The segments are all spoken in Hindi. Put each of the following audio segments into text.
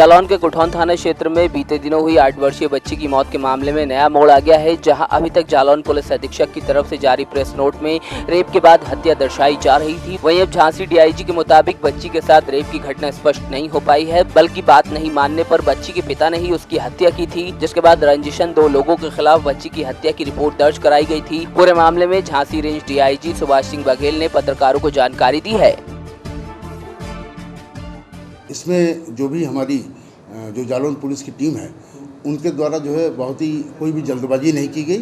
जालौन के कुठौन थाना क्षेत्र में बीते दिनों हुई 8 वर्षीय बच्ची की मौत के मामले में नया मोड़ आ गया है, जहां अभी तक जालौन पुलिस अधीक्षक की तरफ से जारी प्रेस नोट में रेप के बाद हत्या दर्शाई जा रही थी। वहीं अब झांसी डीआईजी के मुताबिक बच्ची के साथ रेप की घटना स्पष्ट नहीं हो पाई है, बल्कि बात नहीं मानने पर बच्ची के पिता ने ही उसकी हत्या की थी, जिसके बाद रंजिशन 2 लोगों के खिलाफ बच्ची की हत्या की रिपोर्ट दर्ज कराई गई थी। पूरे मामले में झांसी रेंज डीआईजी सुभाष सिंह बघेल ने पत्रकारों को जानकारी दी है। इसमें जो भी हमारी जो जालौन पुलिस की टीम है उनके द्वारा जो है बहुत ही कोई भी जल्दबाजी नहीं की गई।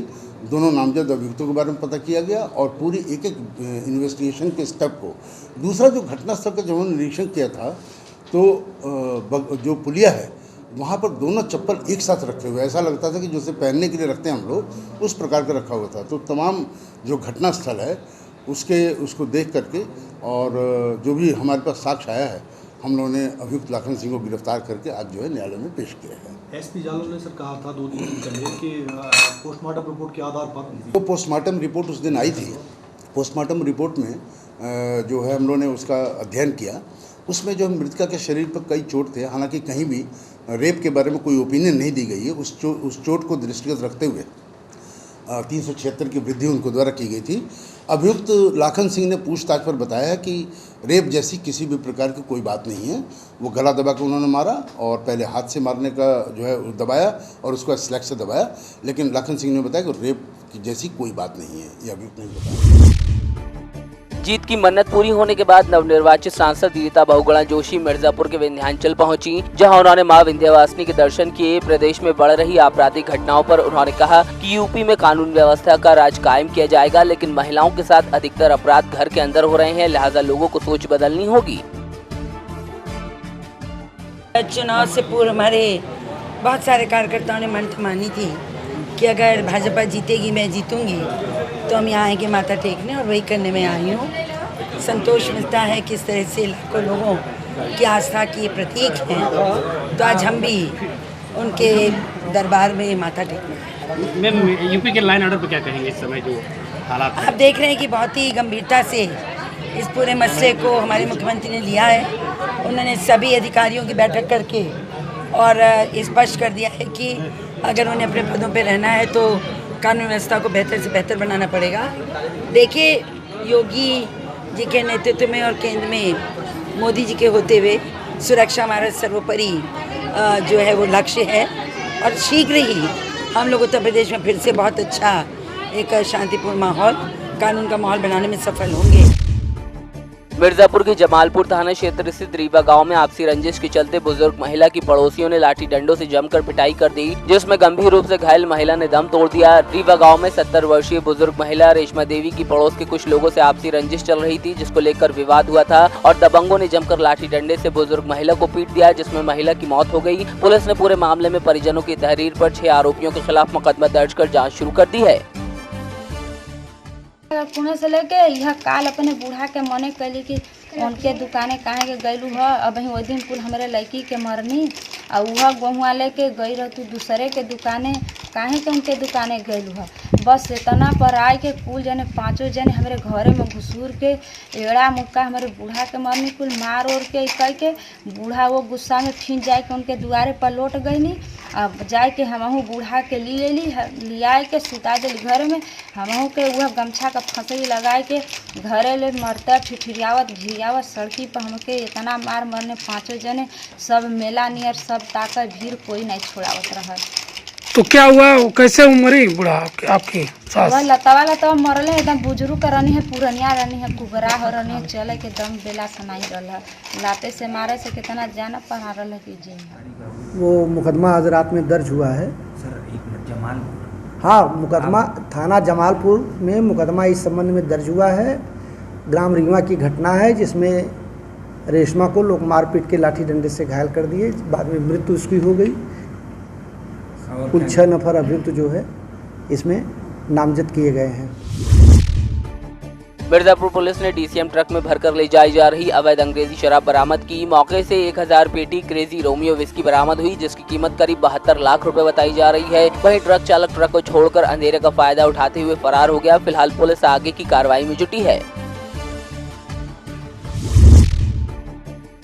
दोनों नामजद अभियुक्तों के बारे में पता किया गया और पूरी एक इन्वेस्टिगेशन के स्टेप को। दूसरा जो घटनास्थल का जब हमने निरीक्षण किया था तो जो पुलिया है वहाँ पर दोनों चप्पल एक साथ रखे हुए, ऐसा लगता था कि जैसे पहनने के लिए रखते हैं हम लोग, उस प्रकार का रखा हुआ था। तो तमाम जो घटनास्थल है उसको देख करके और जो भी हमारे पास साक्ष्य आया है हम लोगों ने अभियुक्त लाखन सिंह को गिरफ्तार करके आज जो है न्यायालय में पेश किया है। एसपी जालौन ने सर कहा था 2 दिन पहले कि पोस्टमार्टम रिपोर्ट के आधार पर तो पोस्टमार्टम रिपोर्ट उस दिन आई थी। पोस्टमार्टम रिपोर्ट में जो है हम लोगों ने उसका अध्ययन किया। उसमें जो मृतका के शरीर पर कई चोट थे, हालांकि कहीं भी रेप के बारे में कोई ओपिनियन नहीं दी गई है। उस चोट को दृष्टिगत रखते हुए 376 की वृद्धि उनको द्वारा की गई थी। अभियुक्त लाखन सिंह ने पूछताछ पर बताया है कि रेप जैसी किसी भी प्रकार की कोई बात नहीं है। वो गला दबा के उन्होंने मारा और पहले हाथ से मारने का जो है दबाया और उसको स्लैग से दबाया, लेकिन लाखन सिंह ने बताया कि रेप की जैसी कोई बात नहीं है, ये अभियुक्त नहीं बताया। जीत की मन्नत पूरी होने के बाद नवनिर्वाचित सांसद रीता बहुगुणा जोशी मिर्जापुर के विंध्याचल पहुंची, जहां उन्होंने मां विंध्यवासिनी के दर्शन किए। प्रदेश में बढ़ रही आपराधिक घटनाओं पर उन्होंने कहा कि यूपी में कानून व्यवस्था का राज कायम किया जाएगा, लेकिन महिलाओं के साथ अधिकतर अपराध घर के अंदर हो रहे हैं, लिहाजा लोगों को सोच बदलनी होगी। चुनाव से पूर्व हमारे बहुत सारे कार्यकर्ताओं ने मन मानी थी कि अगर भाजपा जीतेगी मैं जीतूंगी तो हम यहाँ आएंगे माथा टेकने, और वही करने में आई हूँ। संतोष मिलता है कि इस तरह से लाखों लोगों की आस्था की प्रतीक हैं, तो आज हम भी उनके दरबार में माथा टेकने। मैम, यूपी के लाइन ऑर्डर पर क्या कहेंगे इस समय जो हालात आप देख रहे हैं कि बहुत ही गंभीरता से इस पूरे मसले को हमारे मुख्यमंत्री ने लिया है। उन्होंने सभी अधिकारियों की बैठक करके और स्पष्ट कर दिया है कि अगर उन्हें अपने पदों पर रहना है तो कानून व्यवस्था को बेहतर से बेहतर बनाना पड़ेगा। देखिए, योगी जी के नेतृत्व में और केंद्र में मोदी जी के होते हुए सुरक्षा हमारा सर्वोपरि जो है वो लक्ष्य है, और शीघ्र ही हम लोग उत्तर प्रदेश में फिर से बहुत अच्छा एक शांतिपूर्ण माहौल, कानून का माहौल बनाने में सफल होंगे। मिर्जापुर के जमालपुर थाना क्षेत्र स्थित रीवा गांव में आपसी रंजिश के चलते बुजुर्ग महिला की पड़ोसियों ने लाठी डंडों से जमकर पिटाई कर दी, जिसमें गंभीर रूप से घायल महिला ने दम तोड़ दिया। रीवा गांव में 70 वर्षीय बुजुर्ग महिला रेशमा देवी की पड़ोस के कुछ लोगों से आपसी रंजिश चल रही थी, जिसको लेकर विवाद हुआ था और दबंगों ने जमकर लाठी डंडे से बुजुर्ग महिला को पीट दिया, जिसमें महिला की मौत हो गई। पुलिस ने पूरे मामले में परिजनों की तहरीर पर 6 आरोपियों के खिलाफ मुकदमा दर्ज कर जाँच शुरू कर दी है। पुणे से लेके यह काल अपने बूढ़ा के मने कैली कि उनके दुकाने कहाँ के गैलू है। अब वो दिन कुल हमारे लड़की के मरनी और वह गहुआ लेके गई रह तू दूसरे के दुकाने काहे के उनके दुकाने गैलू है। बस इतना पर आए के कुल जने 5 जने हमारे घरे में घुसूर के एड़ा मुक्का हमारे बूढ़ा के मरनी कुल मार ओर के कह के बूढ़ा वो गुस्सा में फिर जाए के उनके दुआरे पर लौट गई नी। अब जाए के हमहू बूढ़ा के लिया के सुता दिल घर में, हमहू के वह गमछा का फंसरी लगाए के घरे ले मरता ठिठियावत घिरियावत सड़की पर हमके इतना मार मरने 5 जने सब मेला नियर सब ताकत भीड़ कोई नहीं छोड़ावत रहा। तो क्या हुआ, कैसे मरी बूढ़ा आपकी सास? वह लतावा मरले एकदम बुजुर्ग रहनी है, पुरनिया रहनी है, कुगरा हो रहनी है, चले के दम बेला सनाई रहा है, लाते से मारे से कितना जान पड़ा रहा है कि जी वो मुकदमा आज रात में दर्ज हुआ है। सर एक मिनट, जमालपुर, हाँ, मुकदमा थाना जमालपुर में मुकदमा इस संबंध में दर्ज हुआ है। ग्राम रीवा की घटना है जिसमें रेशमा को लोग मारपीट के लाठी डंडे से घायल कर दिए, बाद में मृत्यु उसकी हो गई। कुल 6 नफर अभियुक्त जो है इसमें नामजद किए गए हैं। मिर्जापुर पुलिस ने डीसीएम ट्रक में भरकर ले जाई जा रही अवैध अंग्रेजी शराब बरामद की। मौके से 1000 पेटी क्रेजी रोमियो विस्की बरामद हुई, जिसकी कीमत करीब 72 लाख रुपए बताई जा रही है। वहीं ट्रक चालक ट्रक को छोड़कर अंधेरे का फायदा उठाते हुए फरार हो गया। फिलहाल पुलिस आगे की कार्रवाई में जुटी है।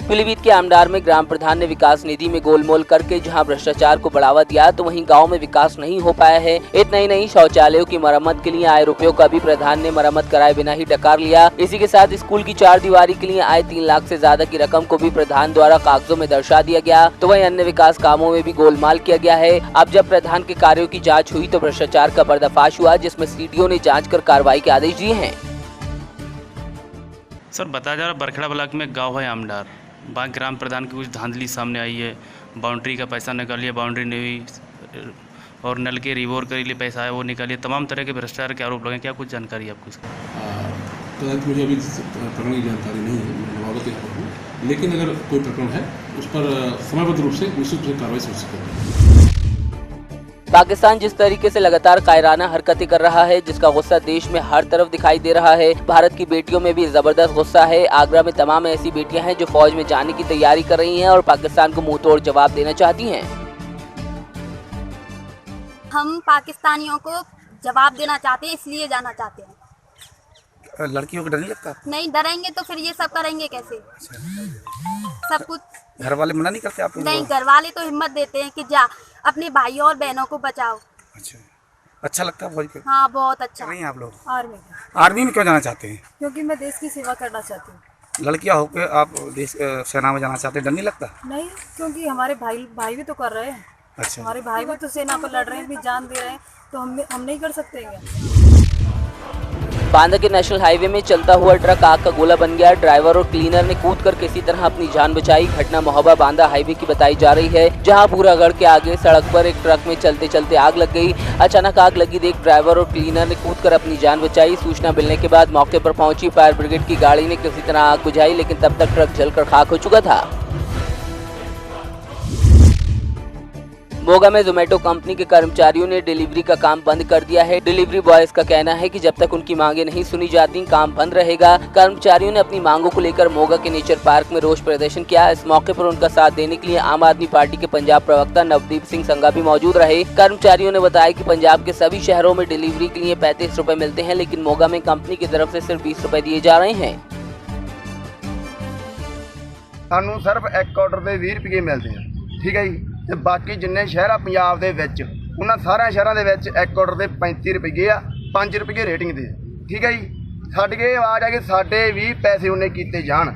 पीलीभीत के आमडार में ग्राम प्रधान ने विकास निधि में गोलमोल करके जहां भ्रष्टाचार को बढ़ावा दिया तो वहीं गांव में विकास नहीं हो पाया है। इतना ही नहीं, शौचालयों की मरम्मत के लिए आए रुपयों का भी प्रधान ने मरम्मत कराए बिना ही डकार लिया। इसी के साथ स्कूल की 4 दीवारी के लिए आए 3 लाख से ज्यादा की रकम को भी प्रधान द्वारा कागजों में दर्शा दिया गया। तो वहीं अन्य विकास कामों में भी गोलमाल किया गया है। अब जब प्रधान के कार्यों की जाँच हुई तो भ्रष्टाचार का पर्दाफाश हुआ, जिसमें सीडीओ ने जाँच कर कार्रवाई के आदेश दिए हैं। सर, बताया जा रहा बरखेड़ा ब्लॉक में गांव है आमडार, वहाँ ग्राम प्रधान की कुछ धांधली सामने आई है। बाउंड्री का पैसा निकालिए, बाउंड्री नहीं हुई, और नल के रिवोर के लिए पैसा है वो निकालिए। तमाम तरह के भ्रष्टाचार के आरोप लगे। क्या कुछ जानकारी आपको इसका? तुरंत मुझे अभी प्रकरण की जानकारी नहीं है, मैं नवागत यहाँ पर हूँ, लेकिन अगर कोई प्रकरण है उस पर समयबद्ध रूप से निश्चित रूप से कार्रवाई सुनिश्चित करेंगे। पाकिस्तान जिस तरीके से लगातार कायराना हरकतें कर रहा है, जिसका गुस्सा देश में हर तरफ दिखाई दे रहा है। भारत की बेटियों में भी जबरदस्त गुस्सा है। आगरा में तमाम ऐसी बेटियां हैं जो फौज में जाने की तैयारी कर रही हैं और पाकिस्तान को मुंह तोड़ जवाब देना चाहती हैं। हम पाकिस्तानियों को जवाब देना चाहते हैं, इसलिए जाना चाहते हैं। लड़कियों को डर नहीं लगता? नहीं डरेंगे तो फिर ये सब करेंगे कैसे? सब कुछ घर वाले मना नहीं करते आप? नहीं, घर वाले तो हिम्मत देते हैं कि जा अपने भाइयों और बहनों को बचाओ। अच्छा लगता है फौज के? हाँ, बहुत अच्छा। नहीं आप लोग आर्मी में क्यों जाना चाहते हैं? क्योंकि मैं देश की सेवा करना चाहती हूँ। लड़कियां होकर आप देश सेना में जाना चाहते हैं, डर नहीं लगता? नहीं, क्योंकि हमारे भाई भी तो कर रहे हैं। अच्छा, हमारे भाई भी तो सेना पर लड़ रहे हैं, अपनी जान दे रहे हैं, तो हम नहीं कर सकते हैं। बांदा के नेशनल हाईवे में चलता हुआ ट्रक आग का गोला बन गया। ड्राइवर और क्लीनर ने कूदकर किसी तरह अपनी जान बचाई। घटना महोबा बांदा हाईवे की बताई जा रही है, जहां पूरागढ़ के आगे सड़क पर एक ट्रक में चलते चलते आग लग गई। अचानक आग लगी देख ड्राइवर और क्लीनर ने कूदकर अपनी जान बचाई। सूचना मिलने के बाद मौके पर पहुंची फायर ब्रिगेड की गाड़ी ने किसी तरह आग बुझाई, लेकिन तब तक ट्रक जलकर खाक हो चुका था। मोगा में जोमेटो कंपनी के कर्मचारियों ने डिलीवरी का काम बंद कर दिया है। डिलीवरी बॉयज का कहना है कि जब तक उनकी मांगे नहीं सुनी जाती काम बंद रहेगा। कर्मचारियों ने अपनी मांगों को लेकर मोगा के नेचर पार्क में रोष प्रदर्शन किया। इस मौके पर उनका साथ देने के लिए आम आदमी पार्टी के पंजाब प्रवक्ता नवदीप सिंह संघा भी मौजूद रहे। कर्मचारियों ने बताया कि पंजाब के सभी शहरों में डिलीवरी के लिए 35 रुपए मिलते हैं, लेकिन मोगा में कंपनी की तरफ से सिर्फ 20 रुपए दिए जा रहे हैं। ਸਾਨੂੰ ਸਿਰਫ ਇੱਕ ਆਰਡਰ ਦੇ 20 ਰੁਪਏ ਮਿਲਦੇ ਆ, ਠੀਕ ਹੈ ਜੀ। ਤੇ ਬਾਕੀ ਜਿੰਨੇ ਸ਼ਹਿਰ ਆ ਪੰਜਾਬ ਦੇ ਵਿੱਚ ਉਹਨਾਂ ਸਾਰਿਆਂ ਸ਼ਹਿਰਾਂ ਦੇ ਵਿੱਚ ਇੱਕ ਆਰਡਰ ਦੇ 35 ਰੁਪਏ ਆ, 5 ਰੁਪਏ ਰੇਟਿੰਗ ਦੇ, ਠੀਕ ਹੈ ਜੀ। ਸਾਡੀ ਇਹ ਆਵਾਜ਼ ਆ ਕਿ ਸਾਡੇ ਵੀ ਪੈਸੇ ਉਹਨੇ ਕੀਤੇ ਜਾਣ।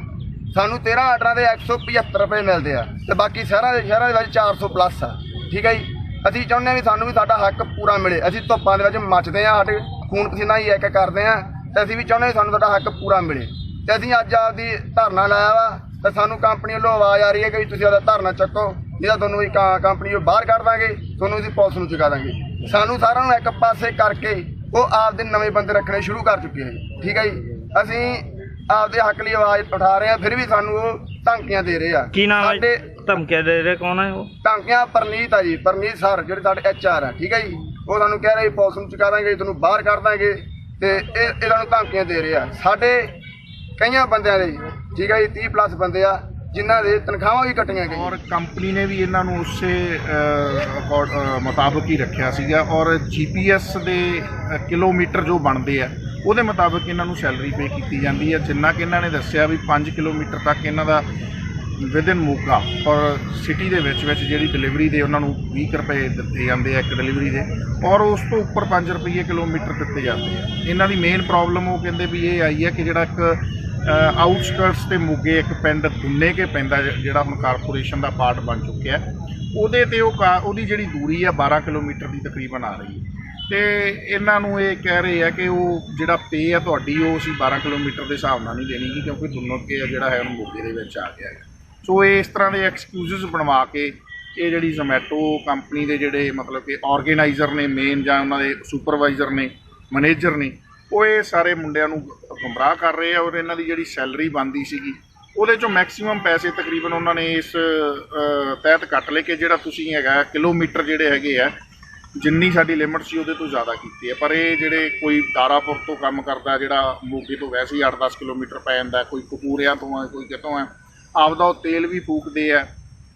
ਸਾਨੂੰ 13 ਆਰਡਰਾਂ ਦੇ 175 ਰੁਪਏ ਮਿਲਦੇ ਆ ਤੇ ਬਾਕੀ ਸ਼ਹਿਰਾਂ ਦੇ ਵਿੱਚ 400 ਪਲੱਸ ਆ, ਠੀਕ ਹੈ ਜੀ। ਅਸੀਂ ਚਾਹੁੰਦੇ ਹਾਂ ਵੀ ਸਾਨੂੰ ਵੀ ਸਾਡਾ ਹੱਕ ਪੂਰਾ ਮਿਲੇ। ਅਸੀਂ ਧੁੱਪਾਂ ਦੇ ਵਿੱਚ ਮੱਚਦੇ ਆ, ਸਾਡੇ ਖੂਨ ਪਸੀਨਾ ਹੀ ਇੱਕ ਕਰਦੇ ਆ ਤੇ ਅਸੀਂ ਵੀ ਚਾਹੁੰਦੇ ਹਾਂ ਸਾਨੂੰ ਸਾਡਾ ਹੱਕ ਪੂਰਾ ਮਿਲੇ। ਤੇ ਅਸੀਂ ਅੱਜ ਆਪਦੀ ਧਰਨਾ ਲਾਇਆ ਵਾ ਤੇ ਸਾਨੂੰ ਕੰਪਨੀ ਵੱਲੋਂ ਆਵਾਜ਼ ਆ ਰਹੀ ਹੈ ਕਿ ਤੁਸੀਂ ਆਪਦਾ ਧਰਨਾ ਚੱਕੋ, ਨਹੀਂ ਤਾਂ ਤੁਹਾਨੂੰ ਵੀ ਕੰਪਨੀ ਤੋਂ ਬਾਹਰ ਕੱਢ ਦਾਂਗੇ, ਤੁਹਾਨੂੰ ਅਸੀਂ ਪੁਲਿਸ ਨੂੰ ਚੁਕਾ ਦਾਂਗੇ। ਸਾਨੂੰ ਸਾਰਿਆਂ ਨੂੰ ਇੱਕ ਪਾਸੇ ਕਰਕੇ ਉਹ ਆਪਦੇ ਨਵੇਂ ਬੰਦੇ ਰੱਖਣੇ ਸ਼ੁਰੂ ਕਰ ਚੁੱਕੇ ਹੈ, ਠੀਕ ਹੈ ਜੀ। ਅਸੀਂ ਆਪਦੇ ਹੱਕ ਲਈ ਆਵਾਜ਼ ਉਠਾ ਰਹੇ ਹਾਂ, ਫਿਰ ਵੀ ਸਾਨੂੰ ਉਹ ਧਮਕੀਆਂ ਦੇ ਰਹੇ ਆ। ਕੀ ਨਾਮ ਹੈ? ਧਮਕੀਆਂ ਦੇ ਰਹੇ ਕੌਣ ਹੈ ਉਹ? ਧਮਕੀਆਂ ਪਰਨੀਤ ਆ ਜੀ, ਪਰਨੀਤ ਸਰ ਜਿਹੜੇ ਸਾਡੇ HR ਆ, ਠੀਕ ਹੈ ਜੀ। ਉਹ ਸਾਨੂੰ ਕਹਿ ਰਹੇ ਪੁਲਿਸ ਨੂੰ ਚੁਕਾ ਦਾਂਗੇ, ਤੁਹਾਨੂੰ ਬਾਹਰ ਕੱਢ ਦਾਂਗੇ ਤੇ ਇਹ ਸਾਨੂੰ ਧਮਕੀਆਂ ਦੇ ਰਹੇ ਆ। ਸਾਡੇ ਕਈਆਂ ਬੰਦਿਆਂ ਦੇ, ਠੀਕ ਹੈ ਜੀ, 30 ਪਲੱਸ ਬੰਦੇ ਆ ਜਿਨ੍ਹਾਂ ਦੇ ਤਨਖਾਹਾਂ ਵੀ ਕੱਟੀਆਂ ਗਈਆਂ ਔਰ ਕੰਪਨੀ ਨੇ ਵੀ ਇਹਨਾਂ ਨੂੰ ਉਸੇ ਮੁਤਾਬਕ ਹੀ ਰੱਖਿਆ ਸੀਗਾ ਔਰ GPS ਦੇ ਕਿਲੋਮੀਟਰ ਜੋ ਬਣਦੇ ਆ ਉਹਦੇ ਮੁਤਾਬਕ ਇਹਨਾਂ ਨੂੰ ਸੈਲਰੀ ਪੇ ਕੀਤੀ ਜਾਂਦੀ ਹੈ। ਜਿੰਨਾ ਕਿ ਇਹਨਾਂ ਨੇ ਦੱਸਿਆ ਵੀ 5 ਕਿਲੋਮੀਟਰ ਤੱਕ ਇਹਨਾਂ ਦਾ ਵਿਦਨ ਮੋਗਾ ਔਰ ਸਿਟੀ ਦੇ ਵਿੱਚ ਜਿਹੜੀ ਡਿਲੀਵਰੀ ਦੇ ਉਹਨਾਂ ਨੂੰ 20 ਰੁਪਏ ਦਿੱਤੇ ਜਾਂਦੇ ਆ ਇੱਕ ਡਿਲੀਵਰੀ ਦੇ, ਔਰ ਉਸ ਤੋਂ ਉੱਪਰ 5 ਰੁਪਏ ਕਿਲੋਮੀਟਰ ਦਿੱਤੇ ਜਾਂਦੇ ਆ। ਇਹਨਾਂ ਦੀ ਮੇਨ ਪ੍ਰੋਬਲਮ ਉਹ ਕਹਿੰਦੇ ਵੀ ਇਹ ਆਈ ਹੈ ਕਿ ਜਿਹੜਾ ਇੱਕ ਆਊਟਸਕਰਟਸ ਤੇ ਮੋਗੇ ਇੱਕ ਪਿੰਡ ਦੁੰਨੇ ਕੇ ਪੈਂਦਾ ਜਿਹੜਾ ਹੁਣ ਕਾਰਪੋਰੇਸ਼ਨ ਦਾ ਪਾਰਟ ਬਣ ਚੁੱਕਿਆ, ਉਹਦੇ ਤੇ ਉਹਦੀ ਜਿਹੜੀ ਦੂਰੀ ਆ 12 ਕਿਲੋਮੀਟਰ ਦੀ ਤਕਰੀਬਨ ਆ ਰਹੀ ਹੈ। ਤੇ ਇਹਨਾਂ ਨੂੰ ਇਹ ਕਹਿ ਰਹੇ ਆ ਕਿ ਉਹ ਜਿਹੜਾ ਪੇ ਆ ਤੁਹਾਡੀ ਉਹ ਅਸੀਂ 12 ਕਿਲੋਮੀਟਰ ਦੇ ਹਿਸਾਬ ਨਾਲ ਨਹੀਂ ਦੇਣੀ ਕਿਉਂਕਿ ਦੁੰਨੋਂ ਕੇ ਜਿਹੜਾ ਹੈ ਉਹਨੂੰ ਮੋਗੇ ਦੇ ਵਿੱਚ ਆ ਗਿਆ ਹੈ। ਸੋ ਇਸ ਤਰ੍ਹਾਂ ਦੇ ਐਕਸਕਿਊਜ਼ਸ ਬਣਵਾ ਕੇ ਇਹ ਜਿਹੜੀ ਜ਼ੋਮੈਟੋ ਕੰਪਨੀ ਦੇ ਜਿਹੜੇ ਮਤਲਬ ਕਿ ਆਰਗੇਨਾਈਜ਼ਰ ਨੇ ਮੇਨ ਜਾਂ ਉਹਨਾਂ ਦੇ ਸੁਪਰਵਾਈਜ਼ਰ ਨੇ ਮੈਨੇਜਰ ਨੇ ਉਹ ਇਹ ਸਾਰੇ ਮੁੰਡਿਆਂ ਨੂੰ ਗੁੰਮਰਾਹ ਕਰ ਰਹੇ ਆ ਔਰ ਇਹਨਾਂ ਦੀ ਜਿਹੜੀ ਸੈਲਰੀ ਬਣਦੀ ਸੀਗੀ ਉਹਦੇ ਚੋਂ ਮੈਕਸਿਮਮ ਪੈਸੇ ਤਕਰੀਬਨ ਉਹਨਾਂ ਨੇ ਇਸ ਤਹਿਤ ਕੱਟ ਲਏ ਕਿ ਜਿਹੜਾ ਤੁਸੀਂ ਹੈਗਾ ਕਿਲੋਮੀਟਰ ਜਿਹੜੇ ਹੈਗੇ ਆ ਜਿੰਨੀ ਸਾਡੀ ਲਿਮਟ ਸੀ ਉਹਦੇ ਤੋਂ ਜ਼ਿਆਦਾ ਕੀਤੀ ਹੈ। ਪਰ ਇਹ ਜਿਹੜੇ ਕੋਈ ਤਾਰਾਪੁਰ ਤੋਂ ਕੰਮ ਕਰਦਾ ਜਿਹੜਾ ਮੋਗੇ ਤੋਂ ਵੈਸੇ ਹੀ 8-10 ਕਿਲੋਮੀਟਰ ਪੈ ਜਾਂਦਾ, ਕੋਈ ਕਪੂਰਿਆਂ ਤੋਂ ਆ ਕੋਈ ਕਿਤੋਂ ਆ, ਆਪਦਾ ਉਹ ਤੇਲ ਵੀ ਫੂਕਦੇ ਆ,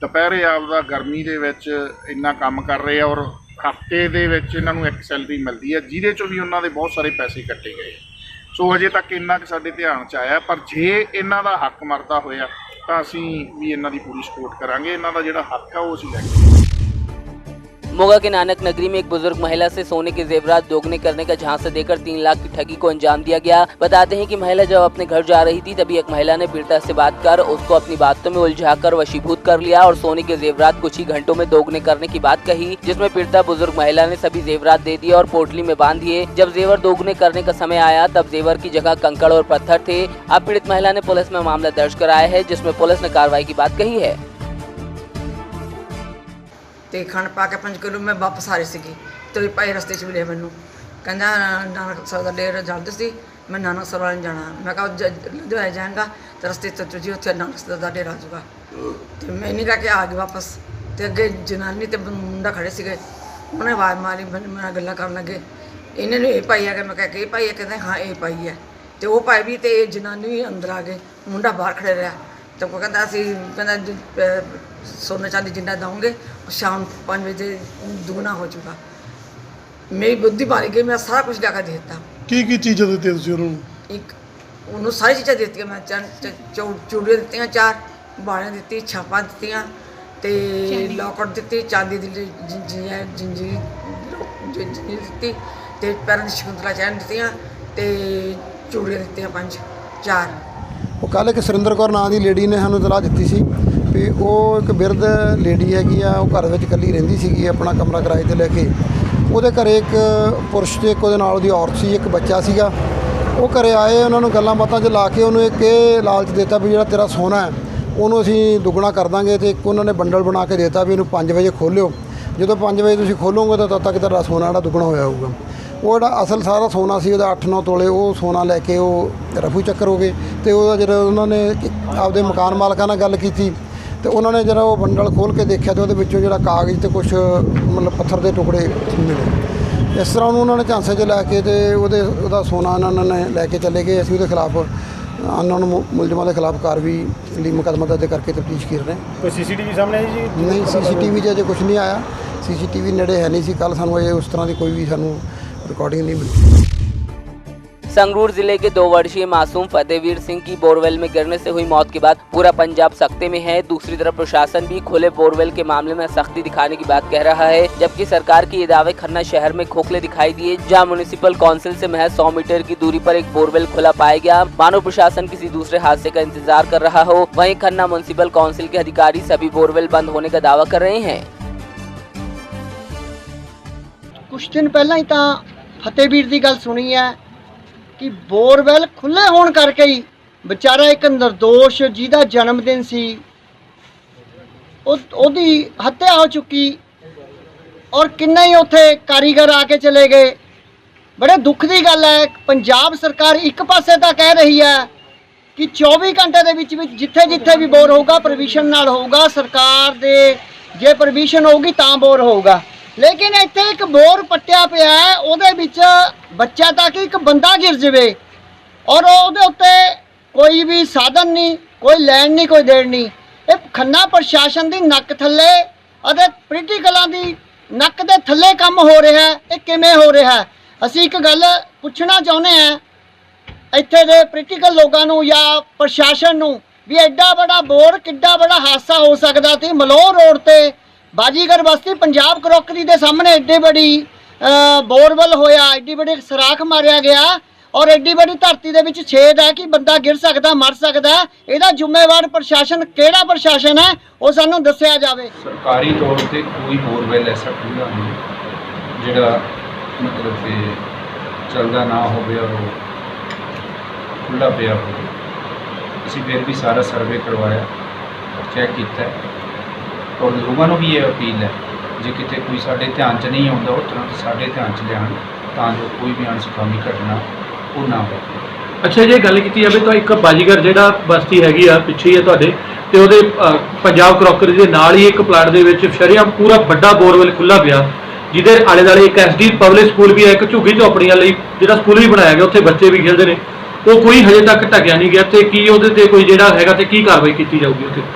ਦੁਪਹਿਰੇ ਆਪਦਾ ਗਰਮੀ ਦੇ ਵਿੱਚ ਇੰਨਾ ਕੰਮ ਕਰ ਰਹੇ ਆ ਔਰ ਹਫ਼ਤੇ ਦੇ ਵਿੱਚ ਇਹਨਾਂ ਨੂੰ ਇੱਕ ਸੈਲਰੀ ਮਿਲਦੀ ਹੈ ਜਿਹਦੇ 'ਚੋਂ ਵੀ ਉਹਨਾਂ ਦੇ ਬਹੁਤ ਸਾਰੇ ਪੈਸੇ ਕੱਟੇ ਗਏ। ਸੋ ਅਜੇ ਤੱਕ ਇੰਨਾ ਕੁ ਸਾਡੇ ਧਿਆਨ 'ਚ ਆਇਆ, ਪਰ ਜੇ ਇਹਨਾਂ ਦਾ ਹੱਕ ਮਰਦਾ ਹੋਇਆ ਤਾਂ ਅਸੀਂ ਵੀ ਇਹਨਾਂ ਦੀ ਪੂਰੀ ਸਪੋਰਟ ਕਰਾਂਗੇ। ਇਹਨਾਂ ਦਾ ਜਿਹੜਾ ਹੱਕ ਆ ਉਹ ਅਸੀਂ ਲੈ ਕੇ मोगा के नानक नगरी में एक बुजुर्ग महिला से सोने के जेवरात दोगुने करने का झांसा देकर 3 लाख की ठगी को अंजाम दिया गया। बताते हैं कि महिला जब अपने घर जा रही थी तभी एक महिला ने पीड़िता से बात कर उसको अपनी बातों में उलझाकर वशीभूत कर लिया और सोने के जेवरात कुछ ही घंटों में दोगुने करने की बात कही, जिसमें पीड़िता बुजुर्ग महिला ने सभी जेवरात दे दिए और पोटली में बांध दिए। जब जेवर दोगुने करने का समय आया तब जेवर की जगह कंकड़ और पत्थर थे। अब पीड़ित महिला ने पुलिस में मामला दर्ज कराया है, जिसमें पुलिस ने कार्रवाई की बात कही है। ਤੇ ਖੰਡ ਪਾ ਕੇ 5 ਕਿਲੋ ਮੈਂ ਵਾਪਸ ਆ ਰਹੀ ਸੀਗੀ ਤੇ ਭਾਈ ਰਸਤੇ 'ਚ ਮਿਲਿਆ ਮੈਨੂੰ, ਕਹਿੰਦਾ ਨਾਨਕ ਸਰ ਦਾ ਡੇਰਾ ਜਲਦ ਸੀ, ਮੈਂ ਨਾਨਕ ਸਰ ਵਾਲੇ ਜਾਣਾ। ਮੈਂ ਕਿਹਾ ਲੁਧਿਆਣੇ ਜਾਏਗਾ ਤੇ ਰਸਤੇ 'ਚ ਤੁਝੀ ਉੱਥੇ ਨਾਨਕ ਸਰ ਦਾ ਡੇਰਾ ਆ ਜਾਊਗਾ। ਤੇ ਮੈਂ ਨਹੀਂ ਕਹਿ ਕੇ ਆ ਗਈ ਵਾਪਸ। ਤੇ ਅੱਗੇ ਜਨਾਨੀ ਤੇ ਮੁੰਡਾ ਖੜੇ ਸੀਗੇ, ਉਹਨੇ ਆਵਾਜ਼ ਮਾਰੀ, ਮੇਰੇ ਨਾਲ ਗੱਲਾਂ ਕਰਨ ਲੱਗੇ। ਇਹਨੇ ਨੂੰ ਇਹ ਪਾਈ ਹੈ ਕਿ ਮੈਂ ਕਹਿ ਕੇ ਇਹ ਪਾਈ ਹੈ, ਕਹਿੰਦੇ ਹਾਂ ਇਹ ਪਾਈ ਹੈ। ਤੇ ਉਹ ਪਾਈ ਵੀ ਤੇ ਜਨਾਨੀ ਵੀ ਅੰਦਰ ਆ ਗਏ, ਮੁੰਡਾ ਬਾਹਰ ਖੜੇ ਰਿਹਾ। ਤੇ ਉਹ ਕਹਿੰਦਾ ਅਸੀਂ ਕਹਿੰਦਾ सोना चांदी जिन्ना दूँगे शाम 5 बजे दुगना हो चुका। मेरी बुद्धि मारी गई, मैं सारा कुछ लिया देता। की चीज़ें देते एक उन्होंने सारी चीज़ें देती मैं चूड़ियाँ दी 4 बालियाँ दी, छापा दी, लॉकेट दी, चांदी दी जंजीर दी, पैरों की शकुंतला चैन दी, चूड़ियाँ दी 5-4। ਉਹ ਕੱਲ੍ਹ ਇੱਕ ਸੁਰਿੰਦਰ ਕੌਰ ਨਾਂ ਦੀ ਲੇਡੀ ਨੇ ਸਾਨੂੰ ਇਤਲਾਹ ਦਿੱਤੀ ਸੀ ਵੀ ਉਹ ਇੱਕ ਬਿਰਧ ਲੇਡੀ ਹੈਗੀ ਆ, ਉਹ ਘਰ ਵਿੱਚ ਇਕੱਲੀ ਰਹਿੰਦੀ ਸੀਗੀ, ਆਪਣਾ ਕਮਰਾ ਕਿਰਾਏ 'ਤੇ ਲੈ ਕੇ। ਉਹਦੇ ਘਰੇ ਇੱਕ ਪੁਰਸ਼ ਤੇ ਇੱਕ ਉਹਦੇ ਨਾਲ ਉਹਦੀ ਔਰਤ ਸੀ, ਇੱਕ ਬੱਚਾ ਸੀਗਾ। ਉਹ ਘਰੇ ਆਏ, ਉਹਨਾਂ ਨੂੰ ਗੱਲਾਂ ਬਾਤਾਂ 'ਚ ਲਾ ਕੇ ਉਹਨੂੰ ਇੱਕ ਇਹ ਲਾਲਚ ਦਿੱਤਾ ਵੀ ਜਿਹੜਾ ਤੇਰਾ ਸੋਨਾ ਹੈ ਉਹਨੂੰ ਅਸੀਂ ਦੁੱਗਣਾ ਕਰ ਦਾਂਗੇ। ਅਤੇ ਇੱਕ ਉਹਨਾਂ ਨੇ ਬੰਡਲ ਬਣਾ ਕੇ ਦਿੱਤਾ ਵੀ ਇਹਨੂੰ 5 ਵਜੇ ਖੋਲ੍ਹਿਓ, ਜਦੋਂ 5 ਵਜੇ ਤੁਸੀਂ ਖੋਲੋਗੇ ਤਾਂ ਤਦ ਤੱਕ ਤੁਹਾਡਾ ਸੋਨਾ ਜਿਹੜਾ ਦੁੱਗਣਾ ਹੋਇਆ ਹੋਊਗਾ। ਉਹ ਜਿਹੜਾ ਅਸਲ ਸਾਰਾ ਸੋਨਾ ਸੀ ਉਹਦਾ 8-9 ਤੋਲੇ, ਉਹ ਸੋਨਾ ਲੈ ਕੇ ਉਹ ਰਫੂ ਚੱਕਰ ਹੋ ਗਏ। ਅਤੇ ਉਹਦਾ ਜਿਹੜਾ ਉਹਨਾਂ ਨੇ ਆਪਦੇ ਮਕਾਨ ਮਾਲਕਾਂ ਨਾਲ ਗੱਲ ਕੀਤੀ ਤੇ ਉਹਨਾਂ ਨੇ ਜਿਹੜਾ ਉਹ ਬੰਡਲ ਖੋਲ੍ਹ ਕੇ ਦੇਖਿਆ ਤੇ ਉਹਦੇ ਵਿੱਚੋਂ ਜਿਹੜਾ ਕਾਗਜ਼ ਤੇ ਕੁਛ ਮਤਲਬ ਪੱਥਰ ਦੇ ਟੁਕੜੇ ਮਿਲੇ। ਇਸ ਤਰ੍ਹਾਂ ਉਹਨੂੰ ਉਹਨਾਂ ਨੇ ਝਾਂਸੇ 'ਚ ਲੈ ਕੇ ਤੇ ਉਹਦਾ ਸੋਨਾ ਉਹਨਾਂ ਨੇ ਲੈ ਕੇ ਚਲੇ ਗਏ। ਅਸੀਂ ਉਹਦੇ ਖਿਲਾਫ ਉਹਨਾਂ ਨੂੰ ਮੁਲਜ਼ਮਾਂ ਦੇ ਖਿਲਾਫ ਕਾਰਵਾਈ ਲਈ ਮੁਕੱਦਮਾ ਦਰਜ ਕਰਕੇ ਤਫਤੀਸ਼ ਕਰ ਰਹੇ ਹਾਂ। ਕੋਈ ਸੀਸੀਟੀਵੀ ਸਾਹਮਣੇ ਆਈ ਜੀ? ਨਹੀਂ, ਸੀਸੀਟੀਵੀ 'ਚ ਅਜੇ ਕੁਛ ਨਹੀਂ ਆਇਆ। ਸੀਸੀਟੀਵੀ ਨੇੜੇ ਹੈ ਨਹੀਂ ਸੀ। ਕੱਲ੍ਹ ਸਾਨੂੰ ਅਜੇ ਉਸ ਤਰ੍ਹਾਂ ਦੀ ਕੋਈ ਵੀ ਸਾਨੂੰ रिकॉर्डिंग नहीं मिली। संगरूर जिले के 2 वर्षीय मासूम फतेहवीर सिंह की बोरवेल में गिरने से हुई मौत के बाद पूरा पंजाब सख्ते में है। दूसरी तरफ प्रशासन भी खुले बोरवेल के मामले में सख्ती दिखाने की बात कह रहा है, जबकि सरकार के ये दावे खन्ना शहर में खोखले दिखाई दिए, जहां म्युनिसिपल काउंसिल से महज 100 मीटर की दूरी पर एक बोरवेल खुला पाया गया। मानो प्रशासन किसी दूसरे हादसे का इंतजार कर रहा हो। वहीं खन्ना म्युनिसिपल काउंसिल के अधिकारी सभी बोरवेल बंद होने का दावा कर रहे हैं। कुछ दिन पहला ही तो फतेहवीर की गल सुनी है कि बोरवेल खुले होने करके ही बेचारा एक निर्दोष जिहदा जन्मदिन सी ओदी हत्या हो चुकी और किन्ने ही उत्थे कारीगर आके चले गए। बड़े दुख की गल है। पंजाब सरकार एक पासे तो कह रही है कि 24 घंटे दे विच जिथे जिथे भी बोर होगा परमिशन नाल होगा, सरकार दे जे परमिशन होगी तां बोर होगा। लेकिन इत्थे एक बोर पट्टिया पिया है, ਉਹਦੇ ਵਿੱਚ ਬੱਚਾ तक एक बंदा गिर जाए और ਉਹਦੇ ਉੱਤੇ कोई भी साधन नहीं, कोई लैन नहीं, कोई देन नहीं। ये खन्ना प्रशासन की नक थले ਅਤੇ पोलीटिकलों की नक के थले काम हो रहा है। ये किवें हो रहा है? असीं एक गल पुछना चाहुंदे हां इत्थे दे पोलीटिकल लोगों नूं या प्रशासन नूं भी एडा बड़ा बोर किड्डा बड़ा हादसा हो सकता सी। मलोह रोड ते बाजीगर बस्ती पंजाब क्रॉकरी के सामने एड्डी बड़ी बोरवेल होया, एड्डी बड़ी सराख मारिया गया और एड्डी बड़ी धरती के विच छेद है कि बंदा गिर सकता, मर सकता। ਇਹਦਾ ਜ਼ਿੰਮੇਵਾਰ प्रशासन ਕਿਹੜਾ प्रशासन है वो सानू दस्सिया जावे। सरकारी तौर पर कोई बोरवेल ऐसा खुला नहीं जिहड़ा मतलब कि चलदा ना होवे और खुला पिया हो। असीं फिर भी सारा सर्वे करवाया, चैक किया और लोगों को भी ये अपील है जे किते कोई साडे ध्यान च नहीं आउंदा वो तुरंत साडे ध्यान च लियाण तां जो कोई भी अणसुखावी घटना वो ना हो। अच्छा, जे गल कीती जावे तो एक बाजीगर जिहड़ा बस्ती हैगी आ पिछे ही है तुहाडे ते ओहदे पंजाब क्रॉकरी दे नाल ही एक प्लाट दे विच शरियां पूरा वड्डा बोरवेल खुला पिया, जिहदे आले दुआले एक SD पब्लिक स्कूल भी है, एक झुग्गी झोपड़ियां लई जिहड़ा स्कूल भी बनाया गया, उत्थे बच्चे भी खेलदे ने, वो कोई हजे तक ढकिया नहीं गया। ते की ओहदे ते कोई जिहड़ा हैगा ते की कार्रवाई कीती जाऊगी उत्थे?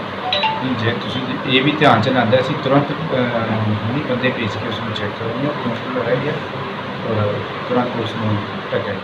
जे तुसीं ये भी ध्यान च लांदा असीं तुरंत हुणी बंदे भेज के उसनूं चैक करूँगे, रह गया और तुरंत उसनूं ढकिया।